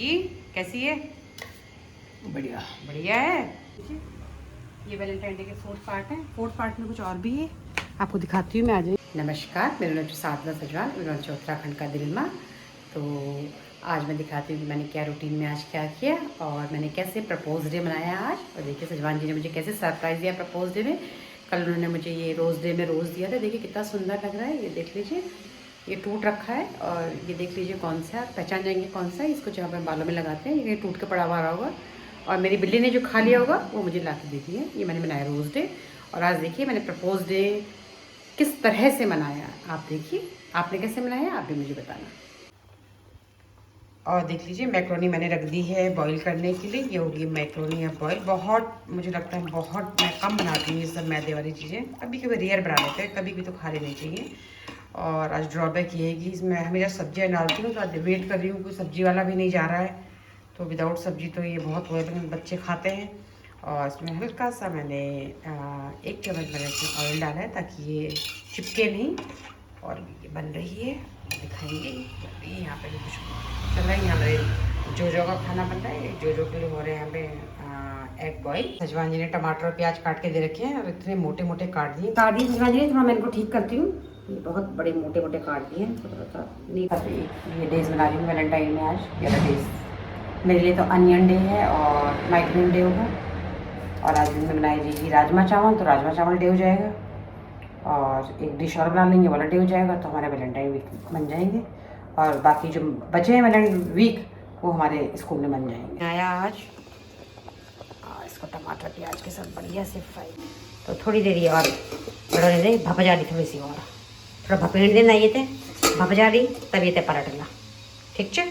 कि कैसी है? बढ़िया बढ़िया है। ये वैलेंटाइन डे के 4th पार्ट है। 4th पार्ट में कुछ और भी है, आपको दिखाती हूँ मैं। आ जाइए। नमस्कार, मेरा नाम साधना सजवान, मेरा उत्तराखंड का दिलमा। तो आज मैं दिखाती हूँ कि मैंने क्या रूटीन में आज क्या किया और मैंने कैसे प्रपोज डे मनाया आज। और देखिए सजवान जी ने मुझे कैसे सरप्राइज़ दिया प्रपोज डे में। कल उन्होंने मुझे ये रोज़ डे में रोज़ दिया था। देखिए कितना सुंदर लग रहा है, ये देख लीजिए। ये टूट रखा है और ये देख लीजिए कौन सा, आप पहचान जाएंगे कौन सा है। इसको जहाँ पर बालों में लगाते हैं, ये टूट के पड़ा हुआ होगा और मेरी बिल्ली ने जो खा लिया होगा वो मुझे ला के दी थी है। ये मैंने मनाया रोज़ डे। और आज देखिए मैंने प्रपोज डे किस तरह से मनाया, आप देखिए आपने कैसे मनाया, आप भी मुझे बताना। और देख लीजिए मैक्रोनी मैंने रख दी है बॉईल करने के लिए। ये होगी मैक्रोनी या बॉईल। बहुत मुझे लगता है बहुत मैं कम बनाती हूँ ये सब मैदे वाली चीज़ें, कभी कभी रेयर बना लेते हैं, कभी भी तो खा लेनी चाहिए। और आज ड्रॉबैक ये है कि इसमें हमेशा सब्जियाँ डालती हूँ, तो आज वेट कर रही हूँ, कोई सब्जी वाला भी नहीं जा रहा है, तो विदाउट सब्जी तो ये बहुत वो है, बच्चे खाते हैं। और इसमें हल्का सा मैंने 1 चम्मच मैंने इसमें ऑयल डाला है ताकि ये चिपके नहीं। और ये बन रही है, दिखाएंगे। ये यहाँ पे भी कुछ चल रहा है, यहाँ पे जोजो का खाना बन रहा है। जोजो के लिए हो रहे हैं यहाँ पे एग बॉईल। सजवान जी ने टमाटर और प्याज काट के दे रखे हैं और इतने मोटे मोटे काट दिए सजवान जी ने। थोड़ा मैं इनको ठीक करती हूँ, ये बहुत बड़े मोटे मोटे काट दिए हैं, थोड़ा नहीं करती। ये डेज बना रही हूँ वैलेंटाइन में आज। ये डेज मेरे लिए तो अनियन डे है और माइग्रेन डे होगा। और आज दिन में बनाई जाएगी राजमा चावल, तो राजमा चावल डे हो जाएगा। और एक डिश और बना लेंगे, वाला डे हो जाएगा, तो हमारे वैलेंटाइन वीक बन जाएंगे। और बाकी जो बचे हैं वैलेंटाइन वीक वो हमारे स्कूल में बन जाएंगे। आया आज इसको टमाटर प्याज के साथ बढ़िया से फ्राई, तो थोड़ी देर ये और बढ़ने दे, भप जा रही थोड़ी सी और, थोड़ा भपेड़ देना ये थे, भप जा रही तब ये पलटना, ठीक है।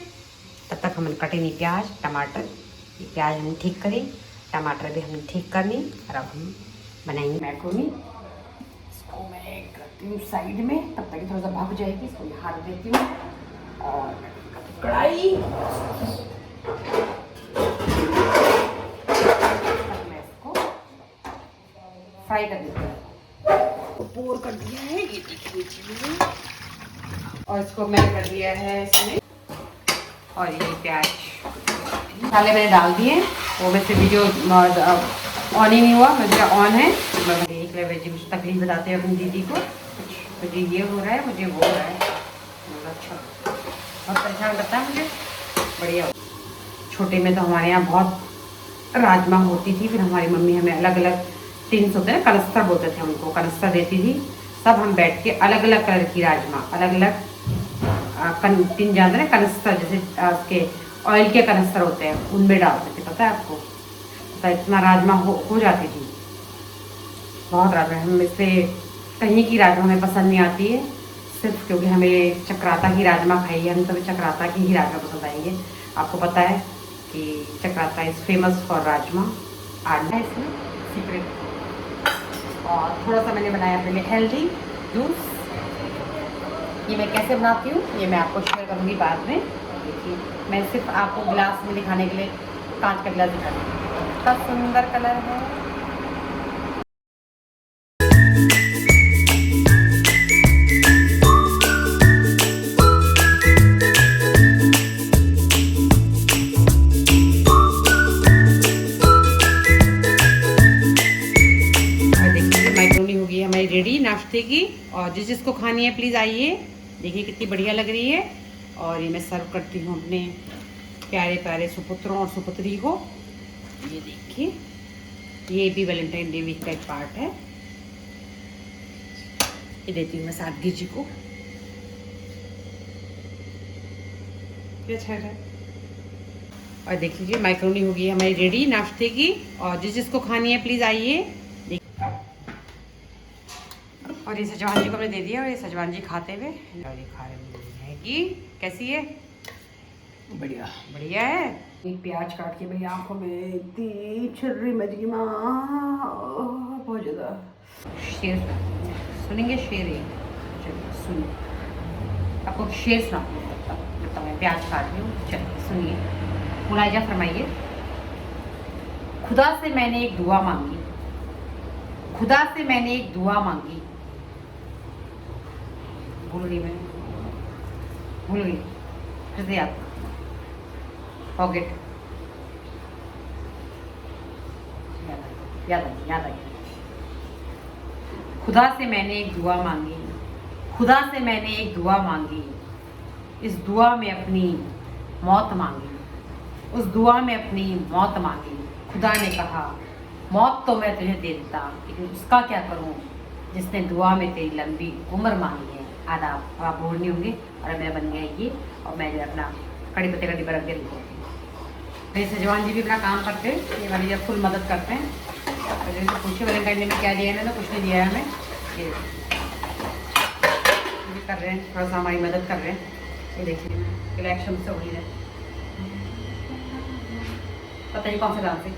तब तक हमने कटे नहीं प्याज टमाटर, ये प्याज हमने ठीक करी, टमाटर भी हमने ठीक करनी। और अब हम बनाएंगे मैक्रोनी। इसको मैं करती हूँ साइड में, तब तक थोड़ा सा भग जाएगी, इसको मैं हाथ देती हूँ। और कढ़ाई मैं इसको फ्राई कर देती हूँ। पोर कर दिया है, ये देखिए। और इसको मैंने कर दिया है इसमें। और ये प्याज मसाले मैंने डाल दिए, वो में से वीडियो ऑन ही नहीं हुआ, मुझे ऑन है। मैं देख रहे वेजी मुझे तकलीफ बताते हैं अपनी दीदी को, मुझे ये हो रहा है, मुझे वो हो रहा है। अच्छा बहुत परेशान करता है मुझे, बढ़िया। छोटे में तो हमारे यहाँ बहुत राजमा होती थी, फिर हमारी मम्मी हमें अलग अलग टिन्स होते हैं, कनस्तर बोलते थे उनको, कनस्तर देती थी। सब हम बैठ के अलग अलग कलर की राजमा, अलग अलग टिन जानते हैं कनस्तर, जैसे उसके ऑयल के कनस्तर होते हैं, उनमें डालते थे, पता है आपको। तो इतना राजमा हो जाती थी, बहुत राजमा। हम इसलिए कहीं की राजमा हमें पसंद नहीं आती है, सिर्फ क्योंकि हमें चक्राता की राजमा खाई है, हम तभी चक्राता की ही राजमा पसंद आएंगे। आपको पता है कि Chakrata is famous for rajma. आना है इसमें सीक्रेट। और थोड़ा सा मैंने बनाया अपने लिए हेल्दी जूस। ये मैं कैसे बनाती हूँ ये मैं आपको शेयर करूँगी बाद में। देखिए मैं सिर्फ आपको गिलास में दिखाने के लिए कांच का गिलास दिखा रही हूँ, इतना सुंदर कलर है। और देखिए मैक्रोनी होगी हमारी रेडी नाश्ते की। और जिसको खानी है प्लीज़ आइए, देखिए कितनी बढ़िया लग रही है। और ये मैं सर्व करती हूँ अपने प्यारे प्यारे सुपुत्रों और सुपुत्री को। ये देखिए ये भी वैलेंटाइन डे वीक का एक पार्ट है। ये देती हूँ मैं सादगी जी को। अच्छा है। और देख लीजिए मैक्रोनी होगी हमारी रेडी नाश्ते की। और जिसको खानी है प्लीज़ आइए। और ये सजवान जी को हमने दे दिया और ये सजवान जी खाते हुए और ये खा रहे हैं कि कैसी है? बढ़िया बढ़िया है। एक प्याज काट के मेरी आंखों में इतनी छुर्री मच गई माँ, बहुत ज़्यादा। शेर सुनेंगे, शेर ही चलिए सुनिए, आपको शेर सुना तो मैं प्याज काट रही हूँ, चलिए सुनिए। मुलायजा फरमाइए। खुदा से मैंने एक दुआ मांगी, खुदा से मैंने एक दुआ मांगी, भूल गई मैं, भूल गई, फिर से याद। फॉरगेट। याद आ गया। खुदा से मैंने एक दुआ मांगी, खुदा से मैंने एक दुआ मांगी, इस दुआ में अपनी मौत मांगी, उस दुआ में अपनी मौत मांगी। खुदा ने कहा मौत तो मैं तुझे दे देता, लेकिन उसका क्या करूं जिसने दुआ में तेरी लंबी उम्र मांगी है। आदाब, आप बोर नहीं होंगे। और मेरा बन गया ये, और मैं जो अपना कड़ी पत्ते का डिब्बा रख के लिखूँगी। मेरे सजवान जी भी अपना काम करते हैं, ये वाली जब फुल मदद करते हैं। तो पूछे वैलेंटाइन डे में क्या दिया है ना, तो कुछ नहीं दिया है हमें। ये भी कर रहे हैं, थोड़ा सा हमारी मदद कर रहे हैं। ये देखिए इलेक्शन से हो रही है, पता नहीं कौन सा डांस है,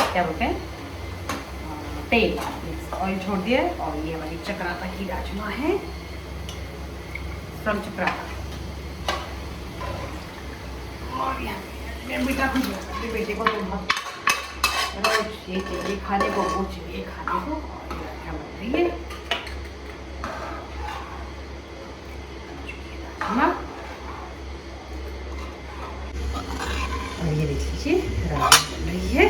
क्या बोलते हैं, तेल ऑयल छोड़ दिया। और ये वाली चक्राता की राजमा है फ्रॉम चक्राता। और मैं बेटा को अपने बेटे को तो बहुत रोज ये चाहिए खाने को, वो चाहिए खाने को। और ये क्या बन रही है राजमा। और ये देख लीजिए राजमा बन रही है।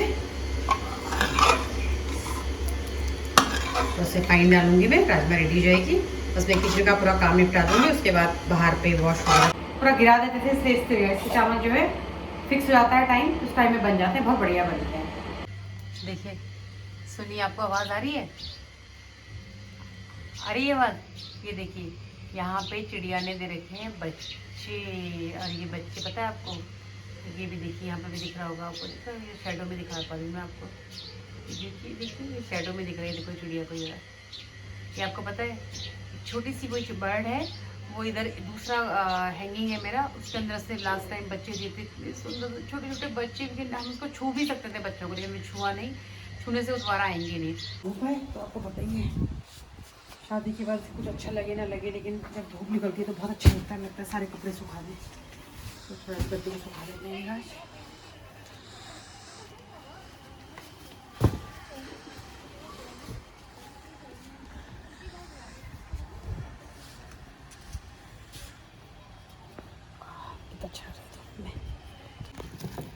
तो उसे पानी डालूंगी मैं, राजमा रेडी हो जाएगी। बस मैं किचन का पूरा काम निपटा दूंगी, उसके बाद बाहर पे वॉश पूरा गिरा देते थे। इससे चावल जो है फिक्स हो जाता है टाइम, उस टाइम में बन जाते हैं, बहुत बढ़िया बनते हैं। देखिए सुनिए, आपको आवाज़ आ रही है? आ रही है आवाज़? ये देखिए यहाँ पे चिड़िया ने दे रखे हैं बच्चे। और ये बच्चे पता है आपको, ये भी देखिए यहाँ पे भी दिख रहा होगा आपको, दिख रहा है? ये शेडो में दिखा पा रही हूँ मैं आपको। देखिए देखिए ये शेडो में दिख रही है, देखो चिड़िया को। ये आपको पता है छोटी सी कोई बर्ड है, वो इधर दूसरा हैंगिंग है मेरा, उसके अंदर से लास्ट टाइम बच्चे दिए थे, इतने सुंदर छोटे छोटे बच्चे। हम उसको छू भी सकते थे बच्चों को, लेकिन मैं छुआ नहीं, छूने से वो दोबारा आएंगे नहीं। धूप है तो आपको पता ही है, शादी के बाद से कुछ अच्छा लगे ना लगे, लेकिन जब धूप निकलती है तो बहुत अच्छा लगता है सारे कपड़े सुखा दें। तो थोड़ा गद्दे को सुखा देते हैं आज।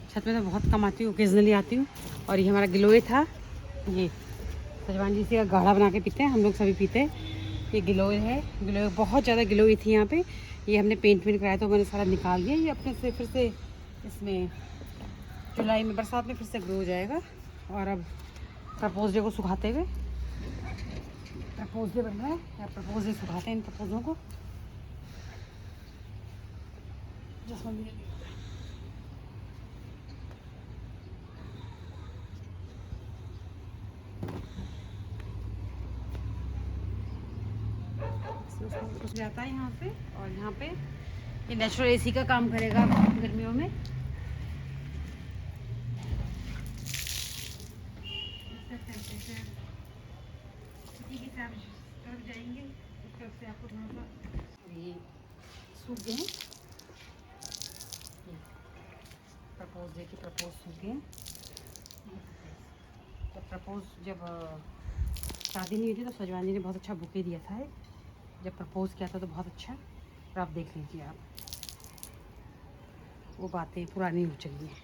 छत में तो बहुत कम आती हूँ, ओकेजनली आती हूँ। और ये हमारा गिलोय था, ये सजवान जी से गाढ़ा बना के पीते हैं, हम लोग सभी पीते हैं। ये गिलोय है, गिलोय बहुत ज़्यादा गिलोय थी यहाँ पे। ये हमने पेंट वेंट कराया तो मैंने सारा निकाल दिया। ये अपने से फिर से इसमें जुलाई में बरसात में फिर से ग्रो हो जाएगा। और अब प्रपोज डे को सुखाते हुए, प्रपोज डे बन रहा है, या प्रपोज डे सुखाते हैं इन प्रपोजों को। कुछ जाता है यहाँ पे, और यहाँ पे ये नेचुरल एसी का काम करेगा गर्मियों में। जाएंगे उस तरफ से आपको थोड़ा सा ये सूख गए, प्रपोज डे के प्रपोज सूख गए। जब शादी नहीं हुई थी तो सजवान जी ने बहुत अच्छा बुके दिया था। जब प्रपोज किया था तो बहुत अच्छा, और आप देख लीजिए आप, वो बातें पुरानी हो चली हैं।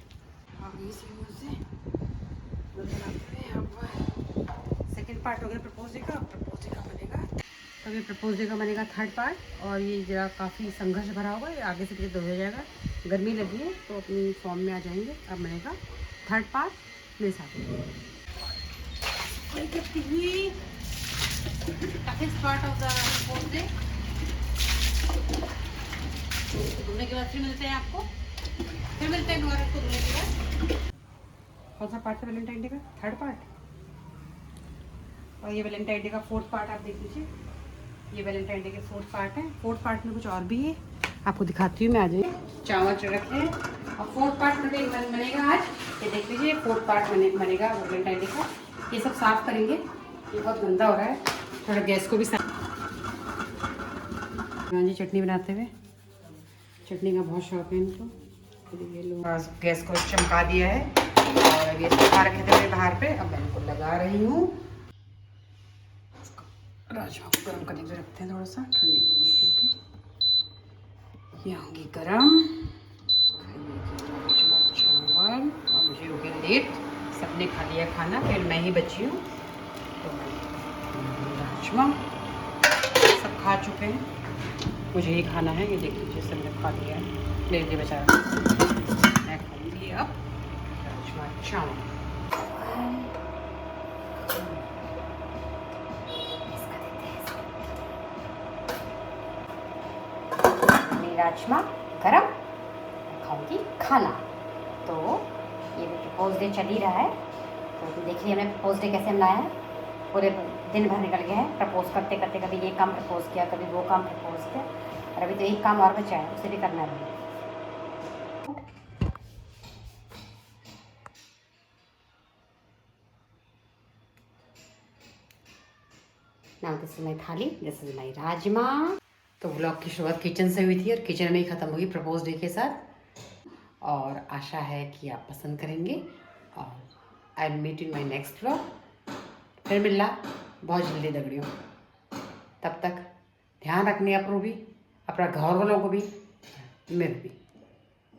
सेकेंड पार्ट हो गया प्रपोज डे का, प्रपोज डे का बनेगा तब ये प्रपोज डे का बनेगा थर्ड पार्ट। और ये जरा काफ़ी संघर्ष भरा होगा, ये आगे से पीछे हो जाएगा। गर्मी लगी है तो अपनी फॉर्म में आ जाएंगे, अब बनेगा थर्ड पार्ट मेरे साथ। Part of the propose day धुलने के बाद फिर मिलते हैं आपको, फिर मिलते हैं दोबारा इसको धुलने के बाद। कौन सा पार्ट था वैलेंटाइन डे का? Third part. और ये वैलेंटाइन डे का फोर्थ पार्ट आप देख लीजिए, ये वैलेंटाइन डे के फोर्थ पार्ट है। फोर्थ पार्ट में कुछ और भी है, आपको दिखाती हूँ मैं। आ जाइए, चावल रखे हैं और फोर्थ पार्ट में बनेगा आज। ये देख लीजिए फोर्थ पार्ट बनेगा वैलेंटाइन डे का। ये सब साफ करेंगे, ये बहुत गंदा हो रहा है, थोड़ा गैस को भी साफ। हाँ जी, चटनी बनाते हुए, चटनी का बहुत शौक है इनको। ये लोग गैस को चमका दिया है और ये सुखा रखे थे बाहर पे, अब मैं इनको लगा रही हूँ। राजमा को गर्म करने के लिए रखते हैं, थोड़ा सा ठंडी होगी क्योंकि ये होंगी गर्म। लेट, सबने खा लिया खाना, फिर मैं ही बची हूँ। तो राजमा सब खा चुके हैं, मुझे ही खाना है। ये देख लीजिए सबने खा लिया है, मेरे लिए बचा रहा। मैं खाऊंगी अब राजमा चावल। राजमा गरम, खाऊंगी खाना। तो ये प्रपोज डे चल ही रहा है, तो देखिए हमने प्रपोज डे कैसे मनाया है। पूरे दिन भर निकल गया है प्रपोज करते करते, कभी ये काम प्रपोज किया, कभी वो काम प्रपोज किया, और अभी तो एक काम और बचा है, उसे भी करना है। नाउ दिस इज माई थाली, दिस इज माई राजमा। तो व्लॉग की शुरुआत किचन से हुई थी और किचन में ही ख़त्म हुई प्रपोज डे के साथ। और आशा है कि आप पसंद करेंगे, और I will meet in my next vlog. फिर मिलना बहुत जल्दी दगड़ियों। तब तक ध्यान रखने अपनों भी, अपना घर वालों को भी, मेरे भी।